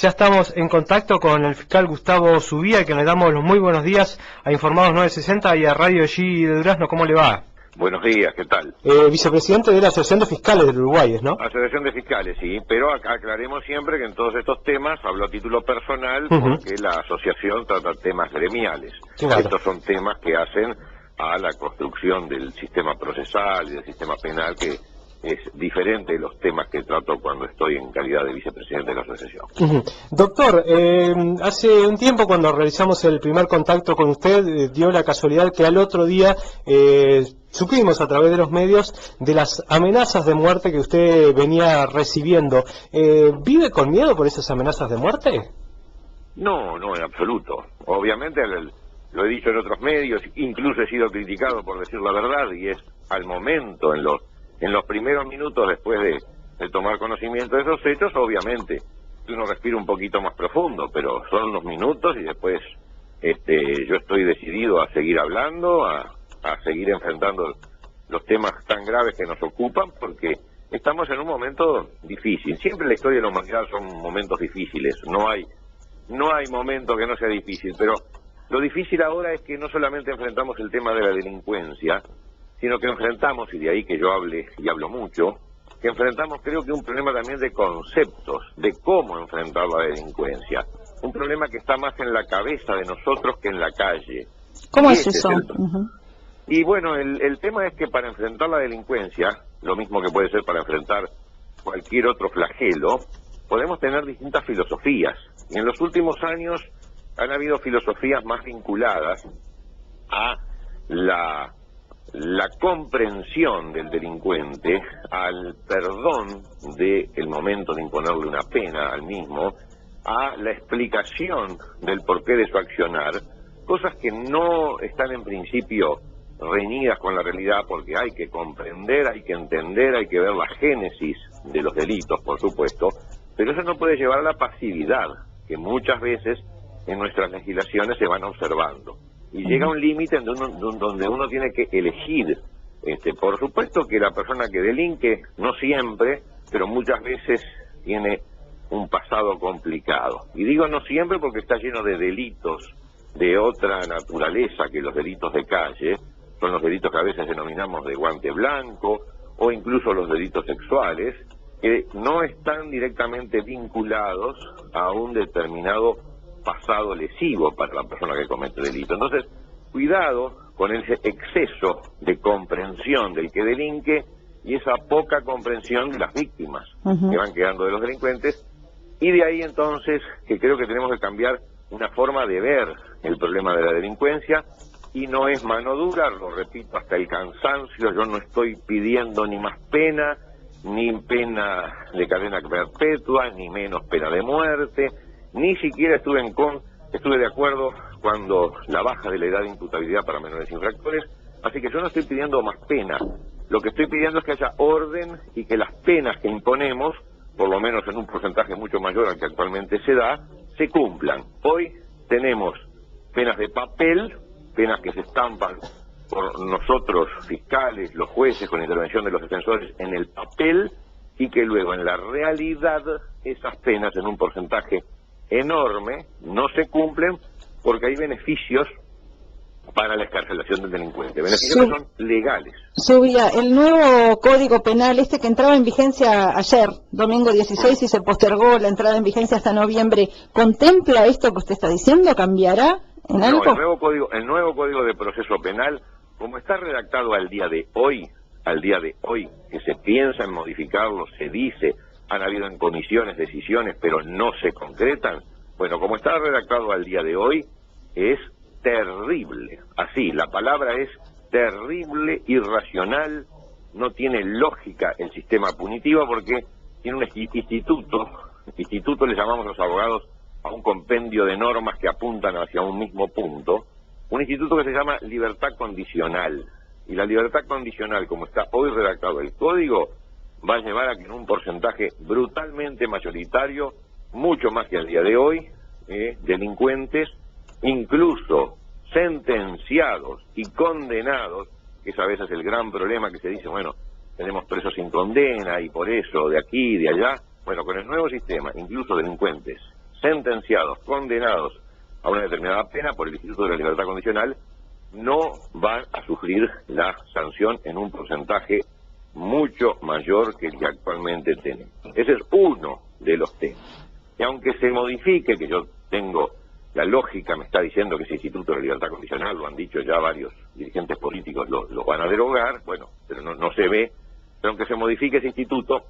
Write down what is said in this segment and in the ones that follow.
Ya estamos en contacto con el fiscal Gustavo Subía, a quien le damos los muy buenos días a Informados 960 y a Radio G de Durazno. ¿Cómo le va? Buenos días, ¿qué tal? Vicepresidente de la Asociación de Fiscales del Uruguay, ¿no? Asociación de Fiscales, sí, pero aclaremos siempre que en todos estos temas hablo a título personal porque la asociación trata temas gremiales. Claro. Estos son temas que hacen a la construcción del sistema procesal y del sistema penal, que es diferente de los temas que trato cuando estoy en calidad de vicepresidente de la asociación. Doctor, hace un tiempo cuando realizamos el primer contacto con usted, dio la casualidad que al otro día supimos a través de los medios de las amenazas de muerte que usted venía recibiendo. ¿Vive con miedo por esas amenazas de muerte? No, en absoluto. Obviamente lo he dicho en otros medios, incluso he sido criticado por decir la verdad, y es al momento, en los primeros minutos después de tomar conocimiento de esos hechos, obviamente uno respira un poquito más profundo, pero son unos minutos y después yo estoy decidido a seguir hablando, a seguir enfrentando los temas tan graves que nos ocupan, porque estamos en un momento difícil. Siempre en la historia de la humanidad son momentos difíciles, no hay momento que no sea difícil, pero lo difícil ahora es que no solamente enfrentamos el tema de la delincuencia, sino que enfrentamos, y de ahí que yo hable y hablo mucho, que enfrentamos creo que un problema también de conceptos, de cómo enfrentar la delincuencia. Un problema que está más en la cabeza de nosotros que en la calle. ¿Cómo es eso? Y bueno, el tema es que para enfrentar la delincuencia, lo mismo que puede ser para enfrentar cualquier otro flagelo, podemos tener distintas filosofías. Y en los últimos años han habido filosofías más vinculadas a la comprensión del delincuente, al perdón del momento de imponerle una pena al mismo, a la explicación del porqué de su accionar, cosas que no están en principio reñidas con la realidad, porque hay que comprender, hay que entender, hay que ver la génesis de los delitos, por supuesto, pero eso no puede llevar a la pasividad, que muchas veces en nuestras legislaciones se van observando. Y llega un límite donde uno tiene que elegir. Por supuesto que la persona que delinque, no siempre, pero muchas veces tiene un pasado complicado. Y digo no siempre porque está lleno de delitos de otra naturaleza que los delitos de calle, son los delitos que a veces denominamos de guante blanco, o incluso los delitos sexuales, que no están directamente vinculados a un determinado pasado lesivo para la persona que comete delito. Entonces, cuidado con ese exceso de comprensión del que delinque y esa poca comprensión de las víctimas que van quedando de los delincuentes, y de ahí entonces que creo que tenemos que cambiar una forma de ver el problema de la delincuencia, y no es mano dura, lo repito hasta el cansancio. Yo no estoy pidiendo ni más pena, ni pena de cadena perpetua, ni menos pena de muerte, ni siquiera estuve de acuerdo cuando la baja de la edad de imputabilidad para menores infractores, así que yo no estoy pidiendo más pena. Lo que estoy pidiendo es que haya orden y que las penas que imponemos, por lo menos en un porcentaje mucho mayor al que actualmente se da, se cumplan. Hoy tenemos penas de papel, penas que se estampan por nosotros, fiscales, los jueces, con intervención de los defensores en el papel, y que luego en la realidad esas penas en un porcentaje enorme no se cumplen, porque hay beneficios para la excarcelación del delincuente, beneficios que son legales. Subía, el nuevo Código Penal, que entraba en vigencia ayer, domingo 16, y se postergó la entrada en vigencia hasta noviembre, ¿contempla esto que usted está diciendo? ¿Cambiará en algo? No, el nuevo Código de Proceso Penal, como está redactado al día de hoy, que se piensa en modificarlo, se dice, han habido en comisiones decisiones, pero no se concretan. Bueno, como está redactado al día de hoy, es terrible. Así, la palabra es terrible, irracional, no tiene lógica el sistema punitivo, porque tiene un instituto le llamamos los abogados a un compendio de normas que apuntan hacia un mismo punto, un instituto que se llama libertad condicional. Y la libertad condicional, como está hoy redactado el código, va a llevar a que en un porcentaje brutalmente mayoritario, mucho más que al día de hoy, delincuentes, incluso sentenciados y condenados, que es a veces el gran problema que se dice, bueno, tenemos presos sin condena y por eso de aquí y de allá. Bueno, con el nuevo sistema, incluso delincuentes sentenciados, condenados a una determinada pena por el Instituto de la Libertad Condicional, no van a sufrir la sanción en un porcentaje mucho mayor que el que actualmente tenemos. Ese es uno de los temas. Y aunque se modifique, que yo tengo, la lógica me está diciendo que ese Instituto de la Libertad Condicional, lo han dicho ya varios dirigentes políticos, lo van a derogar, bueno, pero no se ve, pero aunque se modifique ese instituto,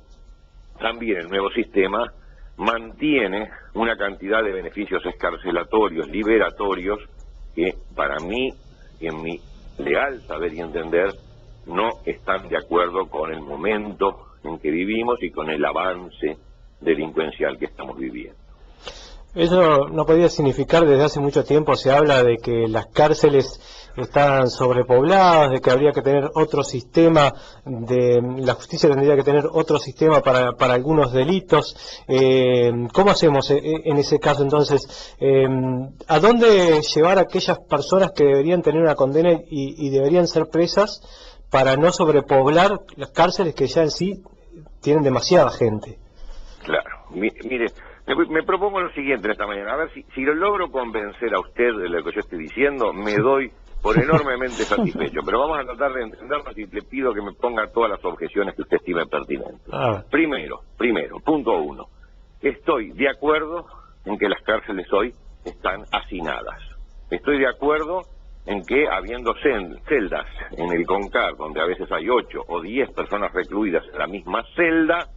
también el nuevo sistema mantiene una cantidad de beneficios escarcelatorios, liberatorios, que para mí, en mi leal saber y entender, no están de acuerdo con el momento en que vivimos y con el avance delincuencial que estamos viviendo. Eso no podía significar, desde hace mucho tiempo se habla de que las cárceles están sobrepobladas, de que habría que tener otro sistema, la justicia tendría que tener otro sistema para algunos delitos. ¿Cómo hacemos en ese caso entonces? ¿A dónde llevar a aquellas personas que deberían tener una condena y deberían ser presas para no sobrepoblar las cárceles que ya en sí tienen demasiada gente? Claro, mire, me propongo lo siguiente esta mañana, a ver si lo logro convencer a usted de lo que yo estoy diciendo, me doy por enormemente satisfecho, pero vamos a tratar de entendernos y le pido que me ponga todas las objeciones que usted estime pertinentes. Primero, punto 1, estoy de acuerdo en que las cárceles hoy están hacinadas. Estoy de acuerdo en que habiendo celdas en el CONCAR, donde a veces hay 8 o 10 personas recluidas en la misma celda,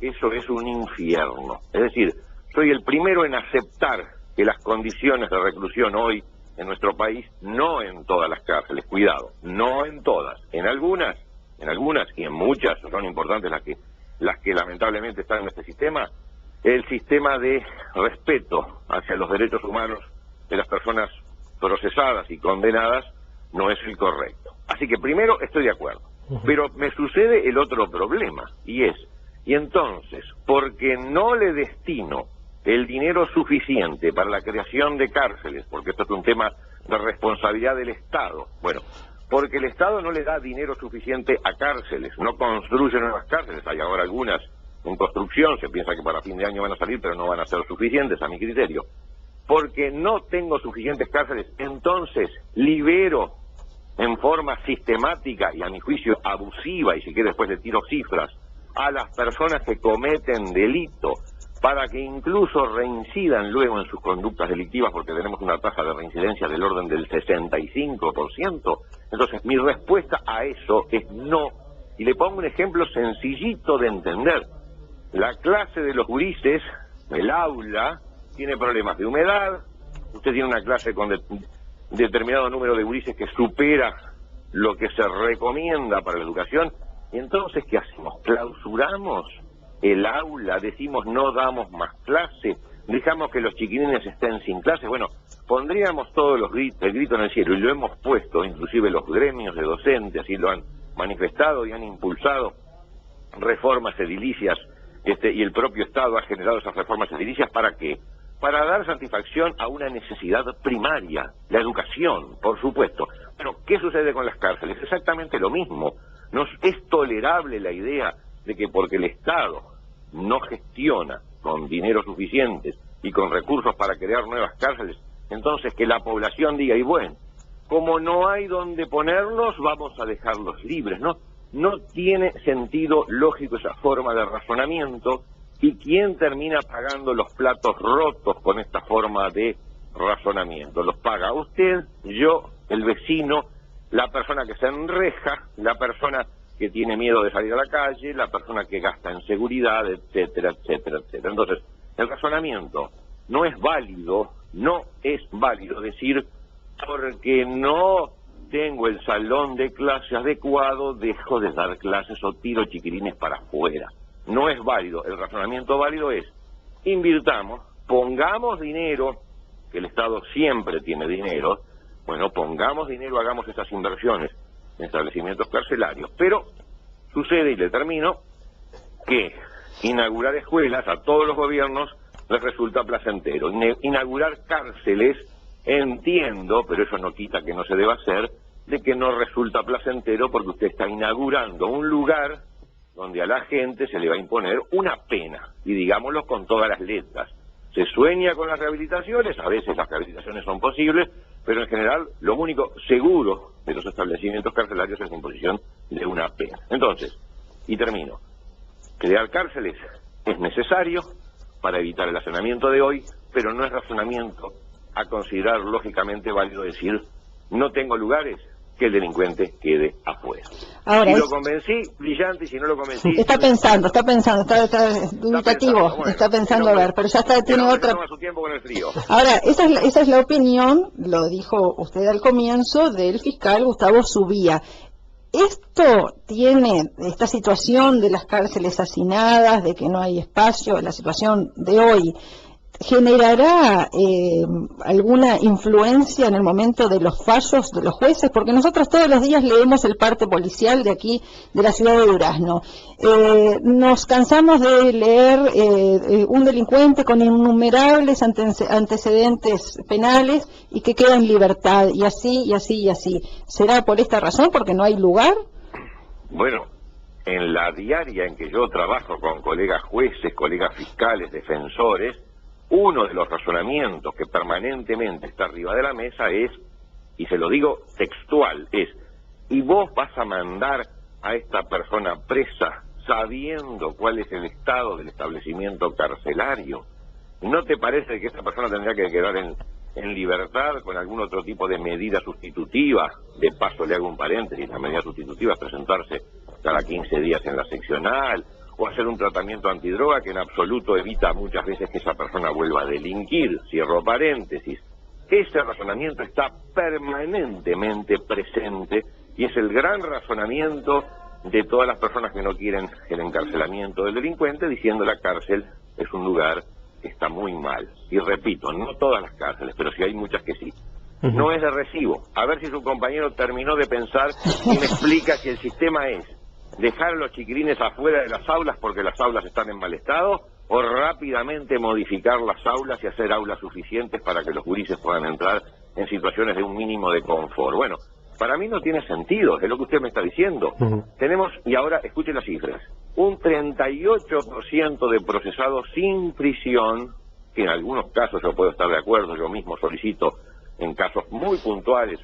eso es un infierno. Es decir, soy el primero en aceptar que las condiciones de reclusión hoy en nuestro país, no en todas las cárceles, cuidado, no en todas, en algunas y en muchas, son importantes las que lamentablemente están en este sistema, el sistema de respeto hacia los derechos humanos de las personas procesadas y condenadas no es el correcto. Así que primero estoy de acuerdo, pero me sucede el otro problema, y entonces, porque no le destino el dinero suficiente para la creación de cárceles, porque esto es un tema de responsabilidad del Estado, bueno, porque el Estado no le da dinero suficiente a cárceles, no construye nuevas cárceles, hay ahora algunas en construcción, se piensa que para fin de año van a salir, pero no van a ser suficientes a mi criterio, porque no tengo suficientes cárceles, entonces libero en forma sistemática y a mi juicio abusiva, y si quiere después le tiro cifras, a las personas que cometen delito, para que incluso reincidan luego en sus conductas delictivas, porque tenemos una tasa de reincidencia del orden del 65%. Entonces, mi respuesta a eso es no. Y le pongo un ejemplo sencillito de entender. La clase de los gurises, el aula, tiene problemas de humedad. Usted tiene una clase con determinado número de gurises que supera lo que se recomienda para la educación. Y entonces, ¿qué hacemos? ¿Clausuramos el aula? ¿Decimos no damos más clase? ¿Dejamos que los chiquilines estén sin clase? Bueno, pondríamos todos el grito en el cielo, y lo hemos puesto, inclusive los gremios de docentes, así lo han manifestado y han impulsado reformas edilicias, y el propio Estado ha generado esas reformas edilicias. ¿Para qué? Para dar satisfacción a una necesidad primaria, la educación, por supuesto. Bueno, ¿qué sucede con las cárceles? Exactamente lo mismo. No es tolerable la idea de que porque el Estado no gestiona con dinero suficientes y con recursos para crear nuevas cárceles, entonces que la población diga, y bueno, como no hay donde ponerlos, vamos a dejarlos libres, ¿no? No tiene sentido lógico esa forma de razonamiento. ¿Y quién termina pagando los platos rotos con esta forma de razonamiento? ¿Los paga usted, yo, el vecino, la persona que se enreja, la persona que tiene miedo de salir a la calle, la persona que gasta en seguridad, etcétera, etcétera, etcétera? Entonces, el razonamiento no es válido decir, porque no tengo el salón de clase adecuado, dejo de dar clases o tiro chiquilines para afuera. No es válido. El razonamiento válido es, invirtamos, pongamos dinero, que el Estado siempre tiene dinero, bueno, pongamos dinero, hagamos esas inversiones en establecimientos carcelarios. Pero sucede, y le termino, que inaugurar escuelas a todos los gobiernos les resulta placentero. Inaugurar cárceles, entiendo, pero eso no quita que no se deba hacer, de que no resulta placentero, porque usted está inaugurando un lugar donde a la gente se le va a imponer una pena, y digámoslo con todas las letras. Se sueña con las rehabilitaciones, a veces las rehabilitaciones son posibles, pero en general lo único seguro de los establecimientos carcelarios es la imposición de una pena. Entonces, y termino, crear cárceles es necesario para evitar el hacinamiento de hoy, pero no es razonamiento a considerar lógicamente válido decir no tengo lugares, que el delincuente quede afuera. Ahora, si lo convencí, brillante, y si no lo convencí... Está pensando, está dubitativo, bueno, está pensando, a ver, pero ya está, tiene otra... Toma su tiempo con el frío. Ahora, esa es la opinión, lo dijo usted al comienzo, del fiscal Gustavo Subía. Esta situación de las cárceles hacinadas, de que no hay espacio, la situación de hoy, ¿generará alguna influencia en el momento de los fallos de los jueces? Porque nosotros todos los días leemos el parte policial de aquí, de la ciudad de Durazno. Nos cansamos de leer un delincuente con innumerables antecedentes penales y que queda en libertad, y así, y así, y así. ¿Será por esta razón, porque no hay lugar? Bueno, en la diaria en que yo trabajo con colegas jueces, colegas fiscales, defensores, uno de los razonamientos que permanentemente está arriba de la mesa es, y se lo digo textual, es, ¿y vos vas a mandar a esta persona presa sabiendo cuál es el estado del establecimiento carcelario? ¿No te parece que esta persona tendría que quedar en libertad con algún otro tipo de medida sustitutiva? De paso le hago un paréntesis, la medida sustitutiva es presentarse cada 15 días en la seccional, o hacer un tratamiento antidroga que en absoluto evita muchas veces que esa persona vuelva a delinquir. Cierro paréntesis. Ese razonamiento está permanentemente presente y es el gran razonamiento de todas las personas que no quieren el encarcelamiento del delincuente, diciendo la cárcel es un lugar que está muy mal. Y repito, no todas las cárceles, pero sí hay muchas que sí. No es de recibo. A ver si su compañero terminó de pensar y me explica si el sistema es dejar a los chiquilines afuera de las aulas porque las aulas están en mal estado, o rápidamente modificar las aulas y hacer aulas suficientes para que los gurises puedan entrar en situaciones de un mínimo de confort. Bueno, para mí no tiene sentido, es lo que usted me está diciendo. Tenemos, y ahora escuche las cifras, un 38% de procesados sin prisión, que en algunos casos yo puedo estar de acuerdo, yo mismo solicito en casos muy puntuales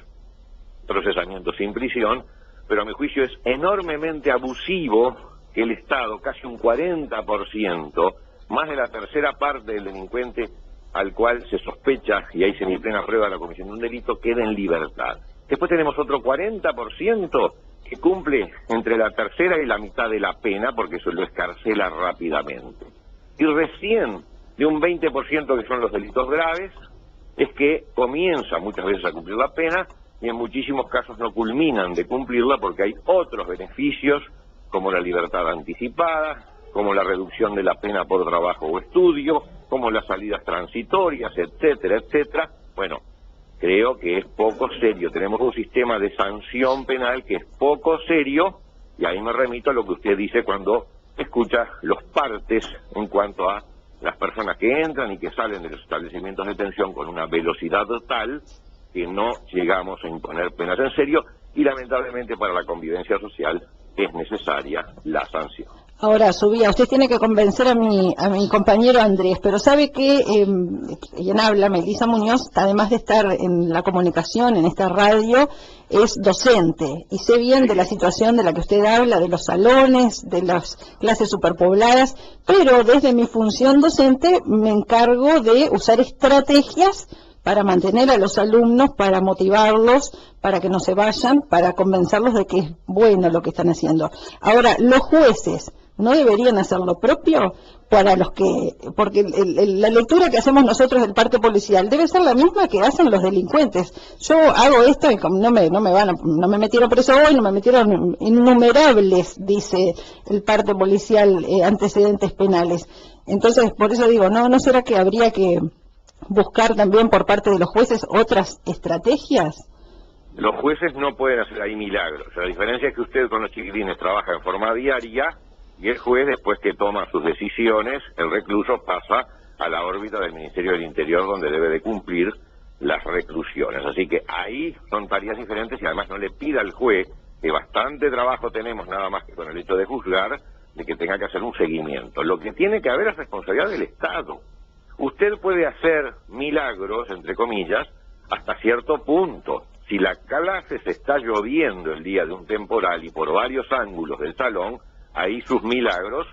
procesamiento sin prisión, pero a mi juicio es enormemente abusivo que el Estado, casi un 40%, más de la tercera parte del delincuente al cual se sospecha, y hay semiplena prueba de la comisión de un delito, quede en libertad. Después tenemos otro 40% que cumple entre la tercera y la mitad de la pena, porque eso lo escarcela rápidamente. Y recién de un 20% que son los delitos graves, es que comienza muchas veces a cumplir la pena, y en muchísimos casos no culminan de cumplirla porque hay otros beneficios, como la libertad anticipada, como la reducción de la pena por trabajo o estudio, como las salidas transitorias, etcétera, etcétera. Bueno, creo que es poco serio. Tenemos un sistema de sanción penal que es poco serio, y ahí me remito a lo que usted dice cuando escucha los partes en cuanto a las personas que entran y que salen de los establecimientos de detención con una velocidad tal que no llegamos a imponer penas en serio, y lamentablemente para la convivencia social es necesaria la sanción. Ahora, Subía, usted tiene que convencer a mi compañero Andrés, pero sabe que quien habla, Melisa Muñoz, además de estar en la comunicación, en esta radio, es docente, y sé bien de la situación de la que usted habla, de los salones, de las clases superpobladas, pero desde mi función docente me encargo de usar estrategias para mantener a los alumnos, para motivarlos, para que no se vayan, para convencerlos de que es bueno lo que están haciendo. Ahora, los jueces no deberían hacer lo propio para los que, porque la lectura que hacemos nosotros del parte policial debe ser la misma que hacen los delincuentes. Yo hago esto y no me metieron preso hoy, no me metieron innumerables, dice el parte policial, antecedentes penales. Entonces, por eso digo, ¿no será que habría que buscar también por parte de los jueces otras estrategias? Los jueces no pueden hacer ahí milagros. La diferencia es que usted con los chiquilines trabaja en forma diaria, y el juez, después que toma sus decisiones, el recluso pasa a la órbita del Ministerio del Interior, donde debe de cumplir las reclusiones. Así que ahí son tareas diferentes, y además no le pida al juez, que bastante trabajo tenemos nada más que con el hecho de juzgar, de que tenga que hacer un seguimiento. Lo que tiene que haber es responsabilidad del Estado. usted puede hacer milagros, entre comillas, hasta cierto punto. Si la clase se está lloviendo el día de un temporal y por varios ángulos del salón, ahí sus milagros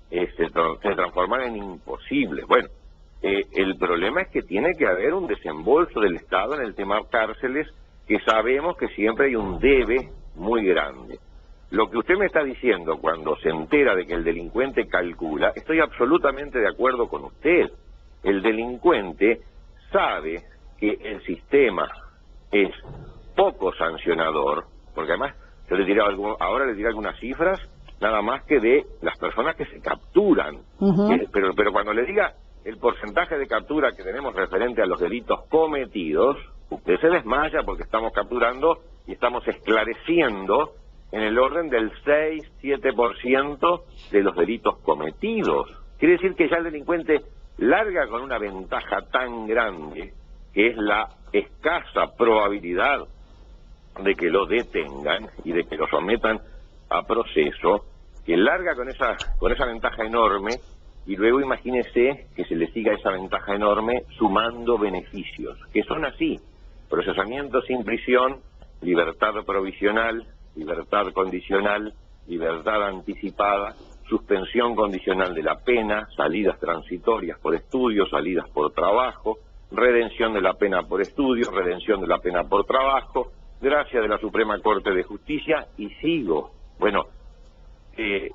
se transforman en imposibles. Bueno, el problema es que tiene que haber un desembolso del Estado en el tema cárceles, que sabemos que siempre hay un debe muy grande. Lo que usted me está diciendo cuando se entera de que el delincuente calcula, estoy absolutamente de acuerdo con usted. El delincuente sabe que el sistema es poco sancionador, porque además yo ahora le diré algunas cifras, nada más que de las personas que se capturan. Pero cuando le diga el porcentaje de captura que tenemos referente a los delitos cometidos, usted se desmaya, porque estamos capturando y estamos esclareciendo en el orden del 6-7% de los delitos cometidos. Quiere decir que ya el delincuente larga con una ventaja tan grande, que es la escasa probabilidad de que lo detengan y de que lo sometan a proceso, que larga con esa ventaja enorme, y luego imagínese que se le siga esa ventaja enorme sumando beneficios, que son así: procesamiento sin prisión, libertad provisional, libertad condicional, libertad anticipada, suspensión condicional de la pena, salidas transitorias por estudio, salidas por trabajo, redención de la pena por estudio, redención de la pena por trabajo, gracia de la Suprema Corte de Justicia, y sigo. Bueno,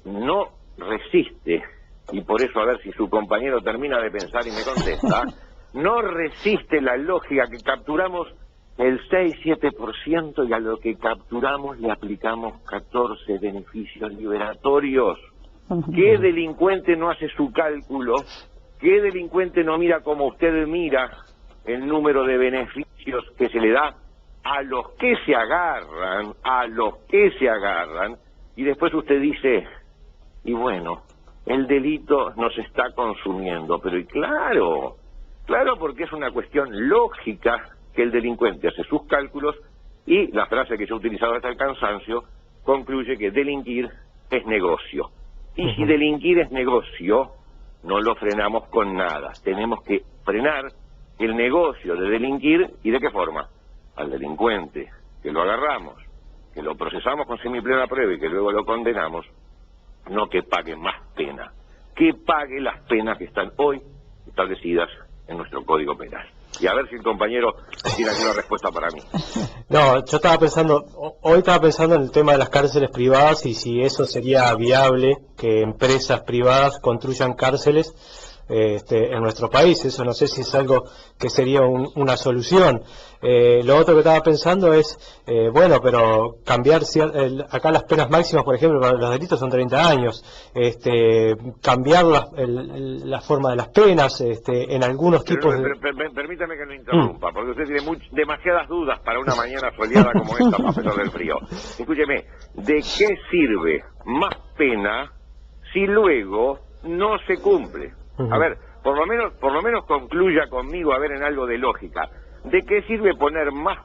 no resiste, y por eso a ver si su compañero termina de pensar y me contesta, no resiste la lógica que capturamos el 6-7% y a lo que capturamos le aplicamos 14 beneficios liberatorios. ¿Qué delincuente no hace su cálculo? ¿Qué delincuente no mira como usted mira el número de beneficios que se le da a los que se agarran, y después usted dice, y bueno, el delito nos está consumiendo? Pero y claro, porque es una cuestión lógica que el delincuente hace sus cálculos y la frase que yo he utilizado hasta el cansancio concluye que delinquir es negocio. Y si delinquir es negocio, no lo frenamos con nada. Tenemos que frenar el negocio de delinquir. ¿Y de qué forma? Al delincuente, que lo agarramos, que lo procesamos con semiplena prueba y que luego lo condenamos, no que pague más pena, que pague las penas que están hoy establecidas en nuestro Código Penal. Y a ver si el compañero tiene alguna respuesta para mí. No, yo hoy estaba pensando en el tema de las cárceles privadas y si eso sería viable, que empresas privadas construyan cárceles en nuestro país. Eso no sé si es algo que sería una solución. Lo otro que estaba pensando es, bueno, pero cambiar acá las penas máximas, por ejemplo, para los delitos son 30 años, cambiar la forma de las penas, en algunos tipos de... Permítame que lo interrumpa, porque usted tiene demasiadas dudas para una mañana soleada como esta, a pesar del frío. Escúcheme, ¿de qué sirve más pena si luego no se cumple? A ver, por lo menos concluya conmigo, a ver, en algo de lógica. ¿De qué sirve poner más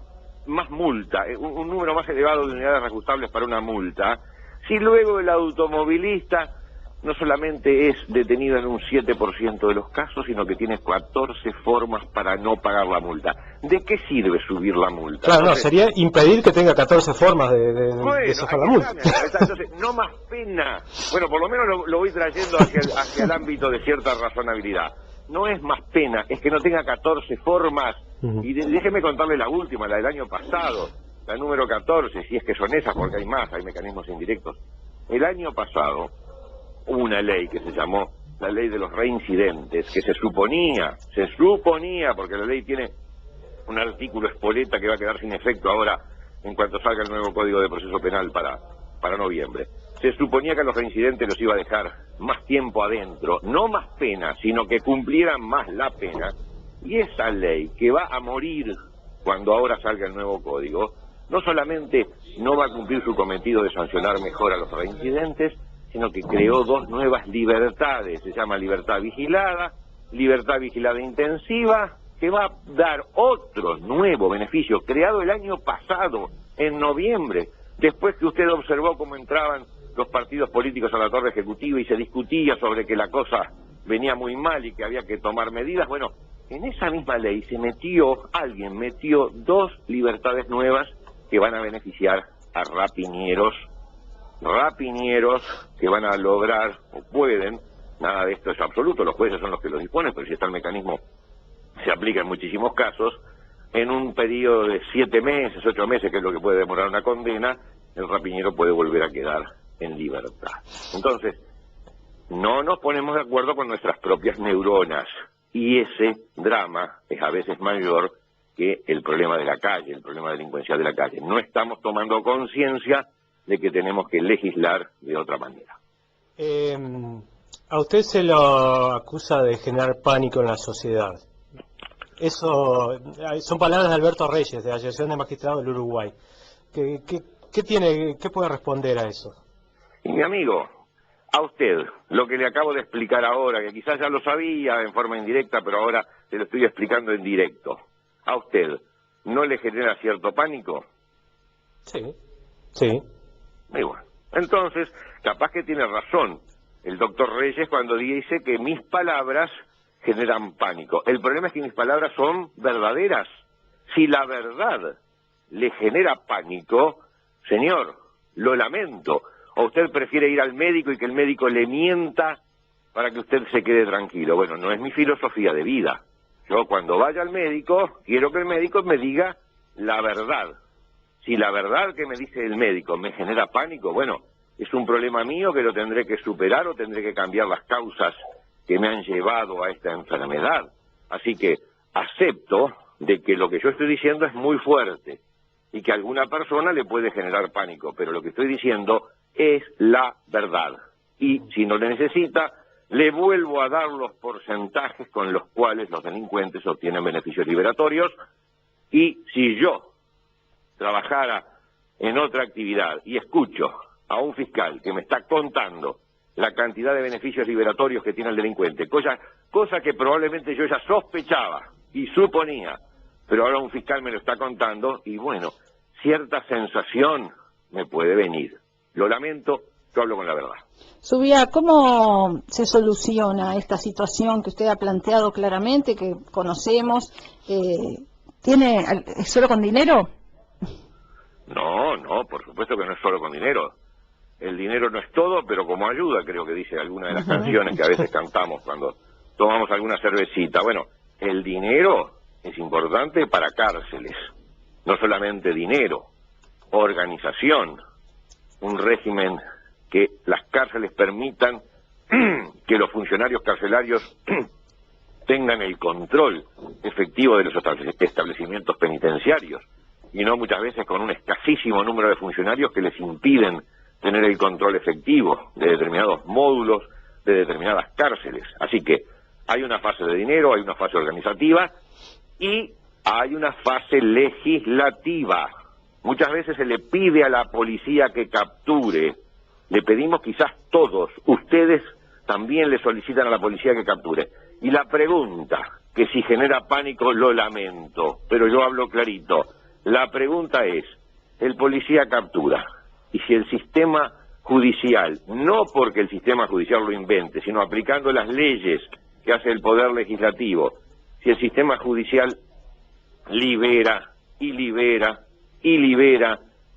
multa, un número más elevado de unidades reajustables para una multa, si luego el automovilista no solamente es detenido en un 7% de los casos, sino que tiene 14 formas para no pagar la multa? ¿De qué sirve subir la multa? Claro, entonces, no, sería impedir que tenga 14 formas de sacar la multa. Entonces, no más pena. Bueno, por lo menos lo voy trayendo hacia el ámbito de cierta razonabilidad. No es más pena, es que no tenga 14 formas. Y déjeme contarle la última, la del año pasado, la número 14, si es que son esas, porque hay más, hay mecanismos indirectos. El año pasado, una ley que se llamó la ley de los reincidentes, que se suponía, porque la ley tiene un artículo espoleta que va a quedar sin efecto ahora en cuanto salga el nuevo Código de Proceso Penal para noviembre. Se suponía que a los reincidentes los iba a dejar más tiempo adentro, no más pena, sino que cumplieran más la pena. Y esa ley, que va a morir cuando ahora salga el nuevo código, no solamente no va a cumplir su cometido de sancionar mejor a los reincidentes, sino que creó dos nuevas libertades. Se llama libertad vigilada intensiva, que va a dar otro nuevo beneficio, creado el año pasado, en noviembre, después que usted observó cómo entraban los partidos políticos a la torre ejecutiva y se discutía sobre que la cosa venía muy mal y que había que tomar medidas. Bueno, en esa misma ley alguien metió 2 libertades nuevas que van a beneficiar a rapiñeros que van a lograr, o pueden, nada de esto es absoluto, los jueces son los que lo disponen, pero si está el mecanismo, se aplica en muchísimos casos, en un periodo de 7 meses, 8 meses, que es lo que puede demorar una condena, el rapiñero puede volver a quedar en libertad. Entonces, no nos ponemos de acuerdo con nuestras propias neuronas, y ese drama es a veces mayor que el problema de la calle, el problema delincuencial de la calle. No estamos tomando conciencia de que tenemos que legislar de otra manera. A usted se lo acusa de generar pánico en la sociedad. Eso son palabras de Alberto Reyes, de la Asociación de Magistrados del Uruguay. ¿Qué puede responder a eso? Y mi amigo, a usted, lo que le acabo de explicar ahora, que quizás ya lo sabía en forma indirecta, pero ahora se lo estoy explicando en directo. ¿A usted no le genera cierto pánico? Sí. Y bueno, entonces, capaz que tiene razón el doctor Reyes cuando dice que mis palabras generan pánico. El problema es que mis palabras son verdaderas. Si la verdad le genera pánico, señor, lo lamento. ¿O usted prefiere ir al médico y que el médico le mienta para que usted se quede tranquilo? Bueno, no es mi filosofía de vida. Yo cuando vaya al médico, quiero que el médico me diga la verdad. Si la verdad que me dice el médico me genera pánico, bueno, es un problema mío que lo tendré que superar o tendré que cambiar las causas que me han llevado a esta enfermedad. Así que acepto de que lo que yo estoy diciendo es muy fuerte y que a alguna persona le puede generar pánico, pero lo que estoy diciendo es la verdad. Y si no le necesita, le vuelvo a dar los porcentajes con los cuales los delincuentes obtienen beneficios liberatorios, y si yo trabajara en otra actividad y escucho a un fiscal que me está contando la cantidad de beneficios liberatorios que tiene el delincuente, cosa que probablemente yo ya sospechaba y suponía, pero ahora un fiscal me lo está contando y bueno, cierta sensación me puede venir. Lo lamento, yo hablo con la verdad. Subía, ¿cómo se soluciona esta situación que usted ha planteado claramente, que conocemos? ¿Es solo con dinero? No, por supuesto que no es solo con dinero. El dinero no es todo, pero como ayuda, creo que dice alguna de las canciones que a veces cantamos cuando tomamos alguna cervecita. Bueno, el dinero es importante para cárceles. No solamente dinero, organización, un régimen que las cárceles permitan que los funcionarios carcelarios tengan el control efectivo de los establecimientos penitenciarios y no muchas veces con un escasísimo número de funcionarios que les impiden tener el control efectivo de determinados módulos, de determinadas cárceles. Así que hay una fase de dinero, hay una fase organizativa y hay una fase legislativa. Muchas veces se le pide a la policía que capture. Le pedimos quizás todos, ustedes también le solicitan a la policía que capture. Y la pregunta, que si genera pánico, lo lamento, pero yo hablo clarito. La pregunta es, el policía captura, y si el sistema judicial, no porque el sistema judicial lo invente, sino aplicando las leyes que hace el Poder Legislativo, si el sistema judicial libera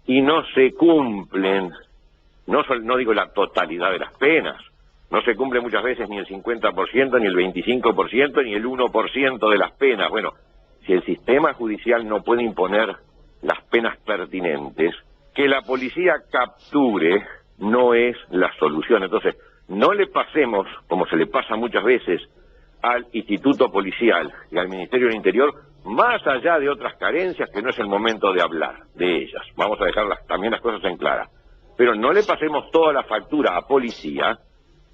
y no se cumplen, no digo la totalidad de las penas, no se cumple muchas veces ni el 50%, ni el 25%, ni el 1% de las penas. Bueno, si el sistema judicial no puede imponer las penas pertinentes, que la policía capture no es la solución. Entonces, no le pasemos, como se le pasa muchas veces, al Instituto Policial y al Ministerio del Interior, más allá de otras carencias que no es el momento de hablar de ellas. Vamos a dejar también las cosas en clara. Pero no le pasemos toda la factura a policía,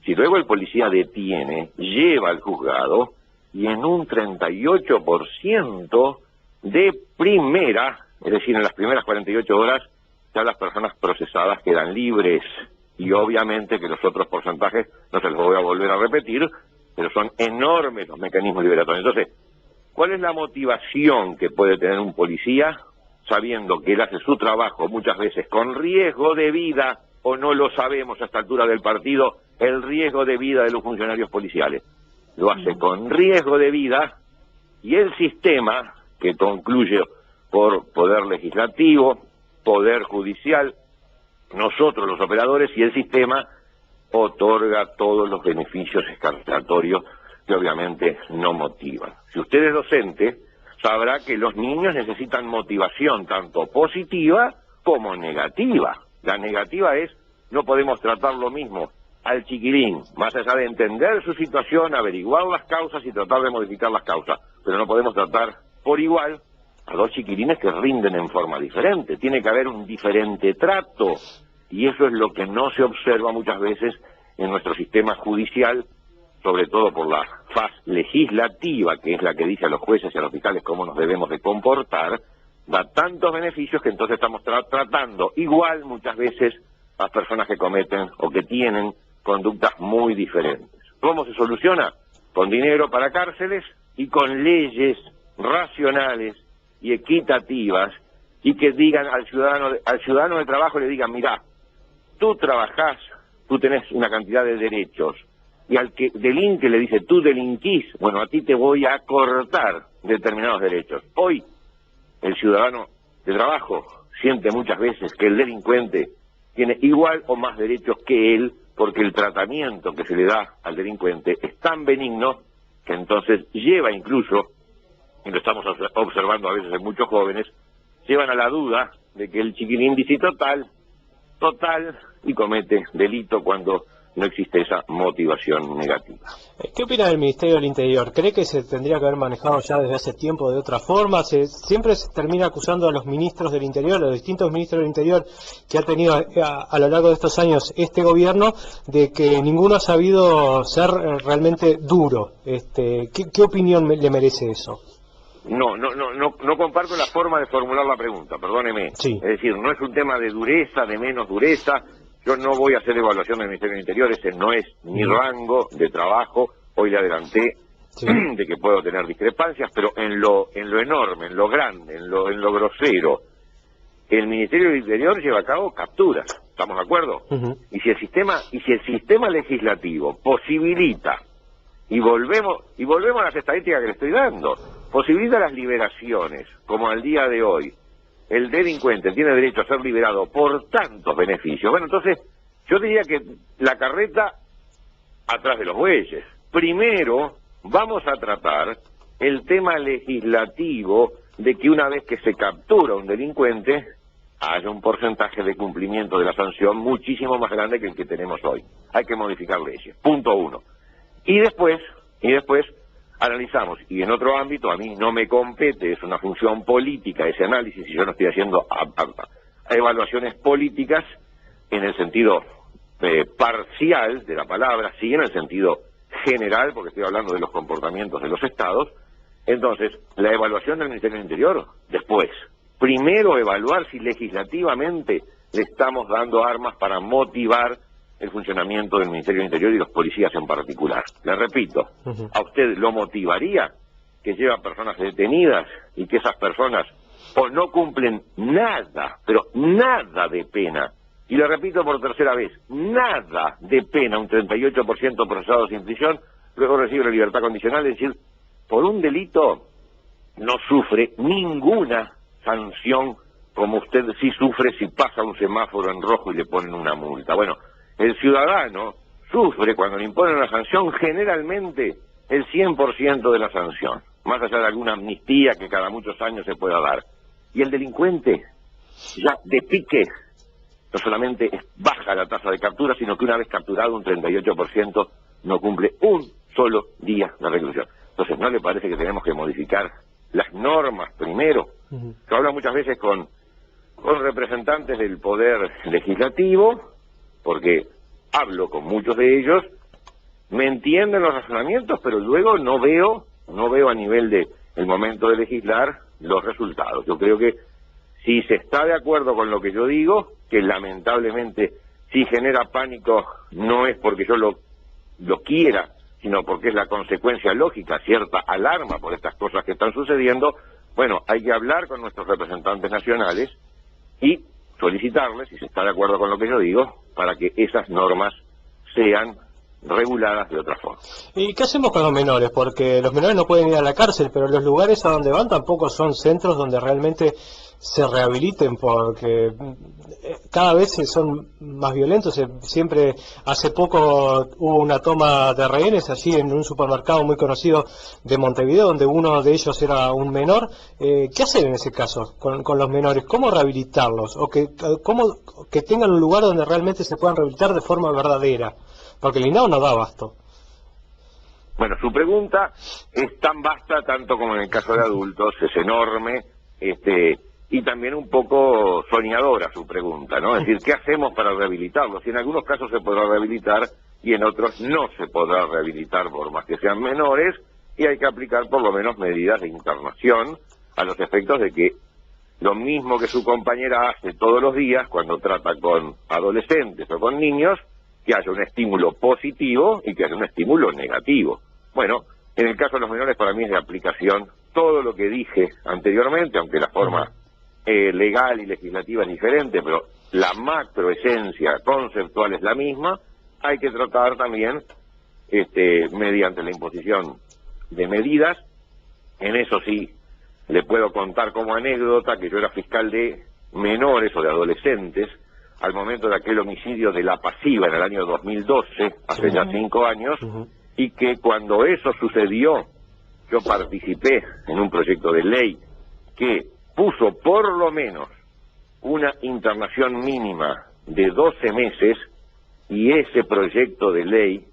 si luego el policía detiene, lleva al juzgado, y en un 38% de primera, es decir, en las primeras 48 horas, ya las personas procesadas quedan libres. Y obviamente que los otros porcentajes no se los voy a volver a repetir, pero son enormes los mecanismos liberatorios. Entonces, ¿cuál es la motivación que puede tener un policía sabiendo que él hace su trabajo muchas veces con riesgo de vida, o no lo sabemos a esta altura del partido, el riesgo de vida de los funcionarios policiales? lo hace con riesgo de vida, y el sistema, que concluye por poder legislativo, poder judicial, nosotros los operadores, y el sistema otorga todos los beneficios escarcelatorios que obviamente no motivan. Si usted es docente, sabrá que los niños necesitan motivación tanto positiva como negativa. La negativa es, no podemos tratar lo mismo al chiquilín, más allá de entender su situación, averiguar las causas y tratar de modificar las causas, pero no podemos tratar por igual a dos chiquilines que rinden en forma diferente. Tiene que haber un diferente trato, y eso es lo que no se observa muchas veces en nuestro sistema judicial, sobre todo por la faz legislativa, que es la que dice a los jueces y a los fiscales cómo nos debemos de comportar. Da tantos beneficios que entonces estamos tratando igual muchas veces a personas que cometen o que tienen conductas muy diferentes. ¿Cómo se soluciona? Con dinero para cárceles y con leyes racionales y equitativas, y que digan al ciudadano de trabajo, le digan, mirá, tú trabajás, tú tenés una cantidad de derechos, y al que delinque le dice, tú delinquís, bueno, a ti te voy a cortar determinados derechos. Hoy el ciudadano de trabajo siente muchas veces que el delincuente tiene igual o más derechos que él, porque el tratamiento que se le da al delincuente es tan benigno que entonces lleva incluso, y lo estamos observando a veces en muchos jóvenes, llevan a la duda de que el chiquilín dice total, y comete delito cuando no existe esa motivación negativa. ¿Qué opina del Ministerio del Interior? ¿Cree que se tendría que haber manejado ya desde hace tiempo de otra forma? Siempre se termina acusando a los ministros del Interior, a los distintos ministros del Interior que ha tenido a lo largo de estos años este gobierno, de que ninguno ha sabido ser realmente duro. ¿Qué opinión le merece eso? No comparto la forma de formular la pregunta, perdóneme. Sí. Es decir, no es un tema de dureza, de menos dureza. Yo no voy a hacer evaluación del Ministerio del Interior, ese no es mi rango de trabajo. Hoy le adelanté de que puedo tener discrepancias, pero en lo enorme, en lo grande, en lo grosero, el Ministerio del Interior lleva a cabo capturas, ¿estamos de acuerdo? Y si el sistema legislativo posibilita, y volvemos a las estadísticas que le estoy dando, posibilita las liberaciones, como al día de hoy, el delincuente tiene derecho a ser liberado por tantos beneficios. Bueno, entonces, yo diría que la carreta atrás de los bueyes. Primero, vamos a tratar el tema legislativo de que una vez que se captura un delincuente, haya un porcentaje de cumplimiento de la sanción muchísimo más grande que el que tenemos hoy. Hay que modificar leyes. Punto uno. Y después analizamos, y en otro ámbito a mí no me compete, es una función política ese análisis, y yo no estoy haciendo evaluaciones políticas en el sentido parcial de la palabra, sí en el sentido general, porque estoy hablando de los comportamientos de los estados. Entonces, la evaluación del Ministerio del Interior, después. Primero evaluar si legislativamente le estamos dando armas para motivar el funcionamiento del Ministerio del Interior y los policías en particular. Le repito, ¿a usted lo motivaría que lleva personas detenidas y que esas personas o no cumplen nada, pero nada de pena? Y le repito por tercera vez, nada de pena, un 38% procesado sin prisión, luego recibe la libertad condicional, es decir, por un delito no sufre ninguna sanción como usted sí sufre si pasa un semáforo en rojo y le ponen una multa. Bueno, el ciudadano sufre cuando le imponen una sanción generalmente el 100% de la sanción, más allá de alguna amnistía que cada muchos años se pueda dar. Y el delincuente ya de pique no solamente baja la tasa de captura, sino que una vez capturado un 38% no cumple un solo día de reclusión. Entonces, ¿no le parece que tenemos que modificar las normas primero? Yo hablo muchas veces con representantes del Poder Legislativo, porque hablo con muchos de ellos, me entienden los razonamientos, pero luego no veo a nivel de el momento de legislar los resultados. Yo creo que si se está de acuerdo con lo que yo digo, que lamentablemente si genera pánico no es porque yo lo quiera, sino porque es la consecuencia lógica, cierta alarma por estas cosas que están sucediendo, bueno, hay que hablar con nuestros representantes nacionales y solicitarles, si se está de acuerdo con lo que yo digo, para que esas normas sean reguladas de otra forma. ¿Y qué hacemos con los menores? Porque los menores no pueden ir a la cárcel, pero los lugares a donde van tampoco son centros donde realmente se rehabiliten, porque cada vez son más violentos. Siempre, hace poco hubo una toma de rehenes allí en un supermercado muy conocido de Montevideo, donde uno de ellos era un menor. ¿Qué hacer en ese caso con los menores? ¿Cómo rehabilitarlos? O que tengan un lugar donde realmente se puedan rehabilitar de forma verdadera, porque el INAO no da abasto. Bueno, su pregunta es tan vasta tanto como en el caso de adultos, es enorme, y también un poco soñadora su pregunta, ¿no? Es decir, ¿qué hacemos para rehabilitarlos? Y en algunos casos se podrá rehabilitar y en otros no se podrá rehabilitar por más que sean menores, y hay que aplicar por lo menos medidas de internación a los efectos de que lo mismo que su compañera hace todos los días cuando trata con adolescentes o con niños, que haya un estímulo positivo y que haya un estímulo negativo. Bueno, en el caso de los menores para mí es de aplicación todo lo que dije anteriormente, aunque la forma legal y legislativa es diferente, pero la macroesencia conceptual es la misma. Hay que tratar también, mediante la imposición de medidas. En eso sí, le puedo contar como anécdota que yo era fiscal de menores o de adolescentes al momento de aquel homicidio de La Pasiva en el año 2012, hace ya 5 años, y que cuando eso sucedió, yo participé en un proyecto de ley que puso por lo menos una internación mínima de 12 meses, y ese proyecto de ley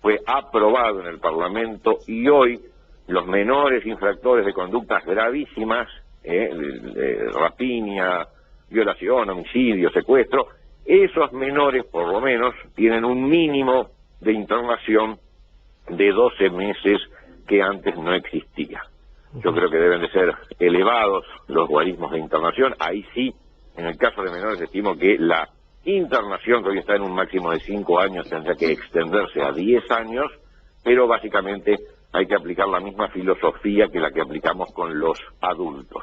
fue aprobado en el Parlamento, y hoy los menores infractores de conductas gravísimas, rapiña, violación, homicidio, secuestro, esos menores por lo menos tienen un mínimo de internación de 12 meses que antes no existía. Yo creo que deben de ser elevados los guarismos de internación. Ahí sí, en el caso de menores, estimo que la internación, que hoy está en un máximo de 5 años, tendría que extenderse a 10 años, pero básicamente hay que aplicar la misma filosofía que la que aplicamos con los adultos.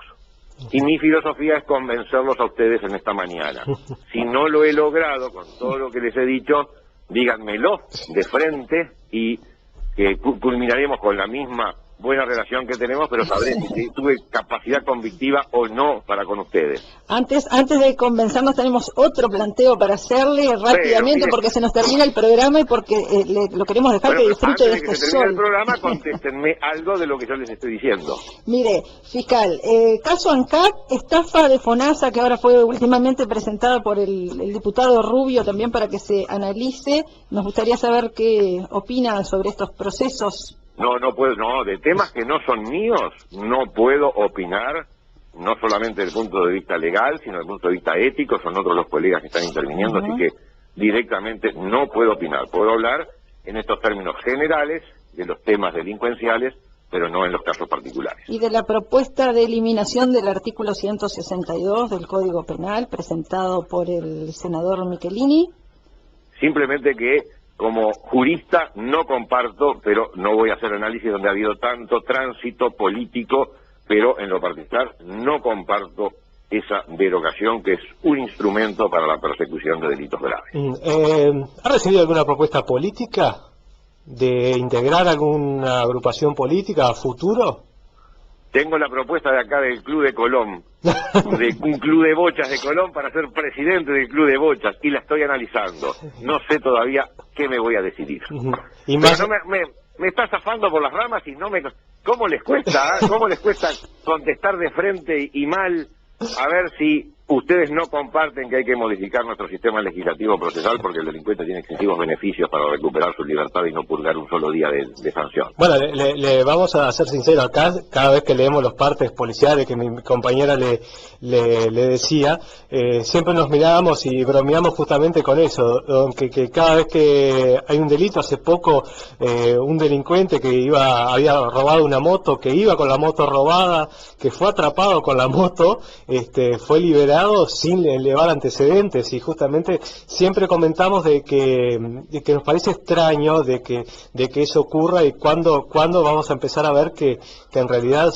Y mi filosofía es convencerlos a ustedes en esta mañana. Si no lo he logrado con todo lo que les he dicho, díganmelo de frente y culminaremos con la misma buena relación que tenemos, pero sabré si tuve capacidad convictiva o no para con ustedes. Antes de convencernos tenemos otro planteo para hacerle rápidamente, mire, porque se nos termina el programa y porque lo queremos dejar que disfrute de este sol. Antes de que se termine el programa, contéstenme algo de lo que yo les estoy diciendo. Mire, fiscal, caso ANCAP, estafa de FONASA, que ahora fue últimamente presentada por el diputado Rubio también para que se analice. Nos gustaría saber qué opina sobre estos procesos. No puedo, de temas que no son míos, no puedo opinar, no solamente desde el punto de vista legal, sino desde el punto de vista ético. Son otros los colegas que están interviniendo, así que directamente no puedo opinar. Puedo hablar en estos términos generales de los temas delincuenciales, pero no en los casos particulares. ¿Y de la propuesta de eliminación del artículo 162 del Código Penal presentado por el senador Michelini? Simplemente que como jurista no comparto, pero no voy a hacer análisis donde ha habido tanto tránsito político, pero en lo particular no comparto esa derogación, que es un instrumento para la persecución de delitos graves. ¿Ha recibido alguna propuesta política de integrar alguna agrupación política a futuro? Tengo la propuesta de acá del Club de Colón, de un club de bochas de Colón, para ser presidente del Club de bochas, y la estoy analizando. No sé todavía qué me voy a decidir. ¿Y más? Pero no me está zafando por las ramas y no me... ¿Cómo les cuesta? ¿Cómo les cuesta contestar de frente y mal? A ver si ustedes no comparten que hay que modificar nuestro sistema legislativo procesal, porque el delincuente tiene excesivos beneficios para recuperar su libertad y no purgar un solo día de sanción. Bueno, le vamos a ser sinceros acá. Cada vez que leemos los partes policiales que mi compañera le decía, siempre nos mirábamos y bromeamos justamente con eso, que cada vez que hay un delito, hace poco un delincuente que había robado una moto, que iba con la moto robada, que fue atrapado con la moto, fue liberado declarado sin elevar antecedentes, y justamente siempre comentamos de que nos parece extraño de que eso ocurra, y cuándo vamos a empezar a ver que en realidad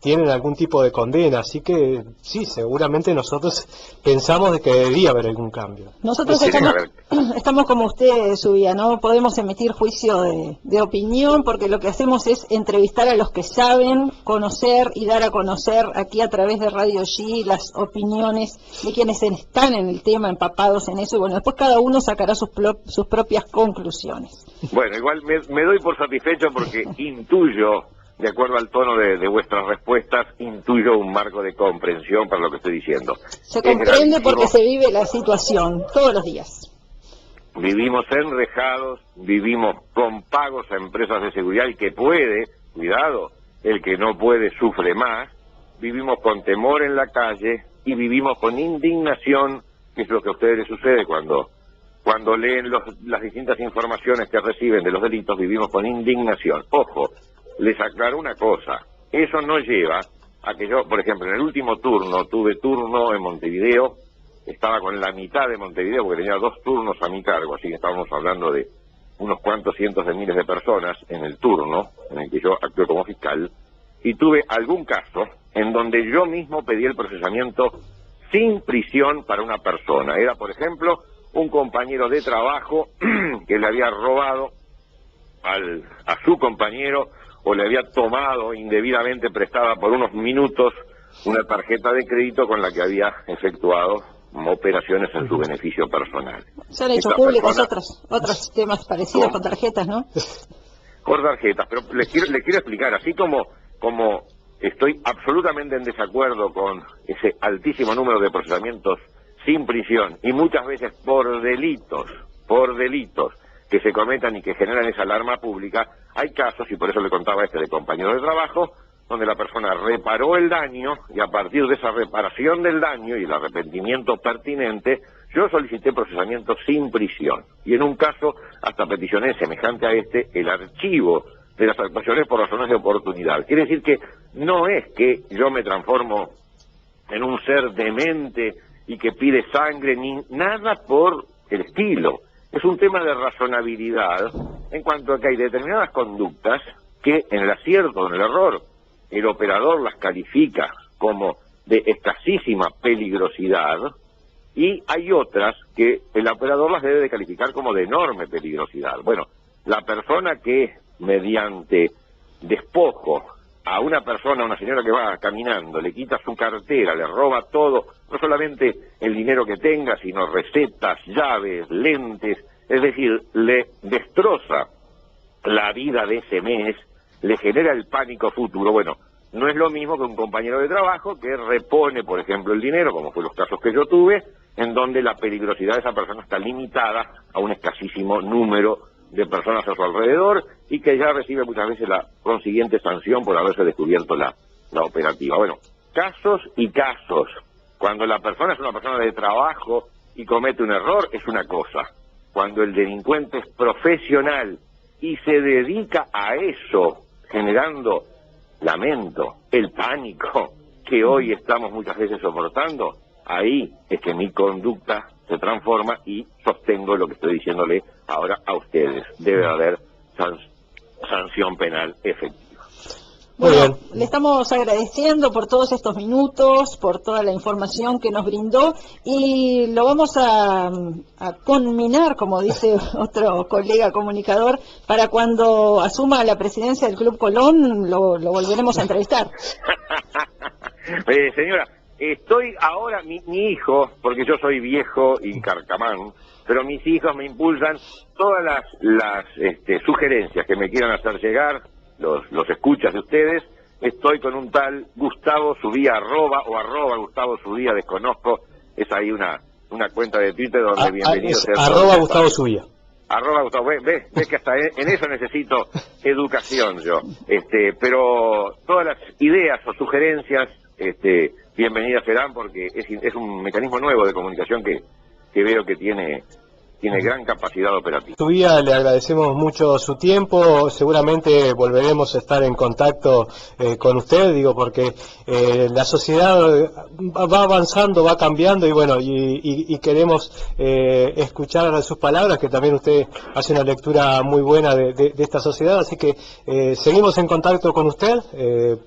tienen algún tipo de condena. Así que sí, seguramente nosotros pensamos de que debería haber algún cambio. Nosotros estamos como usted, Subía, no podemos emitir juicio de opinión, porque lo que hacemos es entrevistar a los que saben, conocer y dar a conocer aquí a través de Radio G las opiniones de quienes están en el tema, empapados en eso, y bueno, después cada uno sacará sus propias conclusiones. Bueno, igual me doy por satisfecho porque intuyo, de acuerdo al tono de vuestras respuestas, intuyo un marco de comprensión para lo que estoy diciendo. Se comprende porque se vive la situación todos los días. Vivimos enrejados, vivimos con pagos a empresas de seguridad, y que puede, cuidado, el que no puede sufre más, vivimos con temor en la calle y vivimos con indignación, que es lo que a ustedes les sucede cuando leen las distintas informaciones que reciben de los delitos. Vivimos con indignación. Ojo, les aclaro una cosa, eso no lleva a que yo, por ejemplo, en el último turno, tuve turno en Montevideo, estaba con la mitad de Montevideo porque tenía 2 turnos a mi cargo, así que estábamos hablando de unos cuantos cientos de miles de personas en el turno en el que yo actué como fiscal, y tuve algún caso en donde yo mismo pedí el procesamiento sin prisión para una persona. Era, por ejemplo, un compañero de trabajo que le había robado a su compañero, o le había tomado indebidamente prestada por unos minutos una tarjeta de crédito con la que había efectuado operaciones en su beneficio personal. Se han hecho públicos otros temas parecidos con tarjetas, ¿no? Por tarjetas, pero le quiero explicar, así como estoy absolutamente en desacuerdo con ese altísimo número de procesamientos sin prisión, y muchas veces por delitos que se cometan y que generan esa alarma pública, hay casos, y por eso le contaba de compañero de trabajo, donde la persona reparó el daño, y a partir de esa reparación del daño y el arrepentimiento pertinente, yo solicité procesamiento sin prisión, y en un caso hasta peticioné, semejante a el archivo de las actuaciones por razones de oportunidad. Quiere decir que no es que yo me transformo en un ser demente y que pide sangre, ni nada por el estilo. Es un tema de razonabilidad en cuanto a que hay determinadas conductas que en el acierto o en el error el operador las califica como de escasísima peligrosidad, y hay otras que el operador las debe de calificar como de enorme peligrosidad. Bueno, la persona que mediante despojo a una persona, a una señora que va caminando, le quita su cartera, le roba todo, no solamente el dinero que tenga, sino recetas, llaves, lentes, es decir, le destroza la vida de ese mes, le genera el pánico futuro. Bueno, no es lo mismo que un compañero de trabajo que repone, por ejemplo, el dinero, como fue los casos que yo tuve, en donde la peligrosidad de esa persona está limitada a un escasísimo número de personas a su alrededor, y que ya recibe muchas veces la consiguiente sanción por haberse descubierto la operativa. Bueno, casos y casos. Cuando la persona es una persona de trabajo y comete un error, es una cosa. Cuando el delincuente es profesional y se dedica a eso, generando lamento, el pánico que hoy estamos muchas veces soportando, ahí es que mi conducta se transforma, y sostengo lo que estoy diciéndole ahora a ustedes. Debe haber sanción penal efectiva. Bueno, le estamos agradeciendo por todos estos minutos, por toda la información que nos brindó, y lo vamos a conminar, como dice otro colega comunicador, para cuando asuma la presidencia del Club Colón, lo volveremos a entrevistar. Señora, estoy ahora, mi hijo, porque yo soy viejo y carcamán, pero mis hijos me impulsan todas las sugerencias que me quieran hacer llegar, los escuchas de ustedes. Estoy con un tal Gustavo Subía, arroba Gustavo Subía, desconozco, es ahí una cuenta de Twitter donde bienvenido sea. Arroba Gustavo Subía. Arroba Gustavo, ves que hasta en eso necesito educación yo. Pero todas las ideas o sugerencias, bienvenidas serán, porque es un mecanismo nuevo de comunicación que veo que tiene tiene gran capacidad operativa. Todavía le agradecemos mucho su tiempo, seguramente volveremos a estar en contacto con usted, digo, porque la sociedad va avanzando, va cambiando y bueno, y queremos escuchar sus palabras, que también usted hace una lectura muy buena de esta sociedad, así que seguimos en contacto con usted,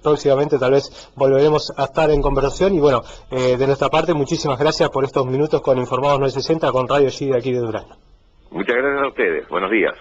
próximamente tal vez volveremos a estar en conversación y bueno, de nuestra parte muchísimas gracias por estos minutos con Informados 960 con Radio G de aquí de Durán. Muchas gracias a ustedes. Buenos días.